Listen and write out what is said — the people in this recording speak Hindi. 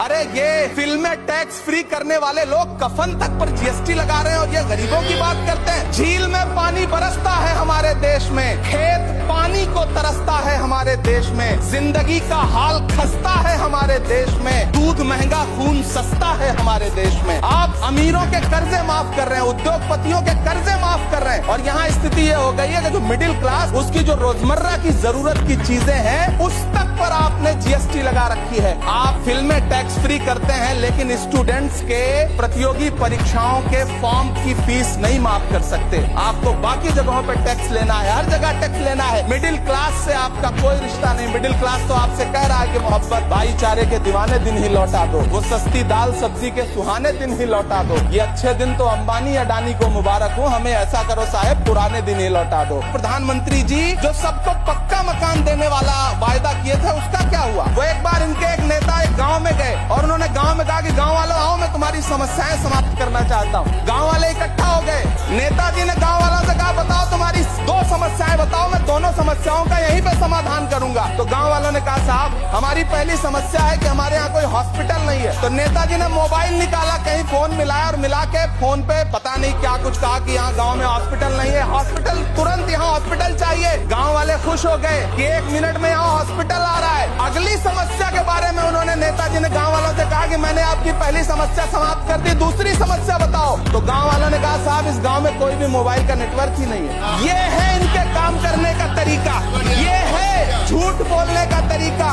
अरे ये फिल्में टैक्स फ्री करने वाले लोग कफन तक पर जीएसटी लगा रहे हैं और ये गरीबों की बात करते हैं। झील में पानी बरसता है हमारे देश में, खेत पानी को तरसता है हमारे देश में, जिंदगी का हाल खस्ता है हमारे देश में, दूध महंगा खून सस्ता है हमारे देश में। आप अमीरों के कर्जे माफ कर रहे हैं, उद्योगपतियों के कर्जे माफ कर रहे हैं और यहाँ स्थिति ये हो गई है कि जो मिडिल क्लास, उसकी जो रोजमर्रा की जरूरत की चीजें हैं उस तक पर आपने जीएसटी लगा रखी है। आप फिल्में टैक्स फ्री करते हैं लेकिन स्टूडेंट्स के प्रतियोगी परीक्षाओं के फॉर्म की फीस नहीं माफ कर सकते। आपको बाकी जगहों पर टैक्स लेना है, हर जगह टैक्स लेना है। मिडिल क्लास से आपका कोई रिश्ता नहीं। मिडिल क्लास तो आपसे कह रहा है कि मोहब्बत भाईचारे के दीवाने दिन ही लौटा दो, वो सस्ती दाल सब्जी के सुहाने दिन ही लौटा दो। ये अच्छे दिन तो अंबानी अडानी को मुबारक हो, हमें ऐसा करो साहब पुराने दिन ही लौटा दो। प्रधानमंत्री जी जो सबको पक्का मकान देने वाला वायदा किए थे उसका क्या हुआ? वो एक बार इनके एक नेता एक गाँव में गए और उन्होंने गांव में कहा कि गांव वालों आओ, मैं तुम्हारी समस्याएं समाप्त करना चाहता हूं। गांव वाले इकट्ठा हो गए। नेताजी ने गांव वालों से कहा बताओ तुम्हारी दो समस्याएं बताओ, मैं दोनों समस्याओं का यहीं पे समाधान करूंगा। तो गांव वालों ने कहा साहब हमारी पहली समस्या है कि हमारे यहाँ कोई हॉस्पिटल नहीं है। तो नेताजी ने मोबाइल निकाला, कहीं फोन मिलाया और मिला के फोन पे पता नहीं क्या कुछ कहा कि यहाँ गाँव में हॉस्पिटल नहीं है, हॉस्पिटल तुरंत यहाँ हॉस्पिटल चाहिए। गाँव वाले खुश हो गए कि 1 मिनट में यहाँ हॉस्पिटल आ रहा है। अगली समस्या के बारे में उन्होंने नेताजी ने गाँव वालों से कहा कि मैंने आपकी पहली समस्या समाप्त कर दी, दूसरी समस्या बताओ। तो गांव वालों ने कहा साहब इस गांव में कोई भी मोबाइल का नेटवर्क ही नहीं है। ये है इनके काम करने का तरीका, ये है झूठ बोलने का तरीका।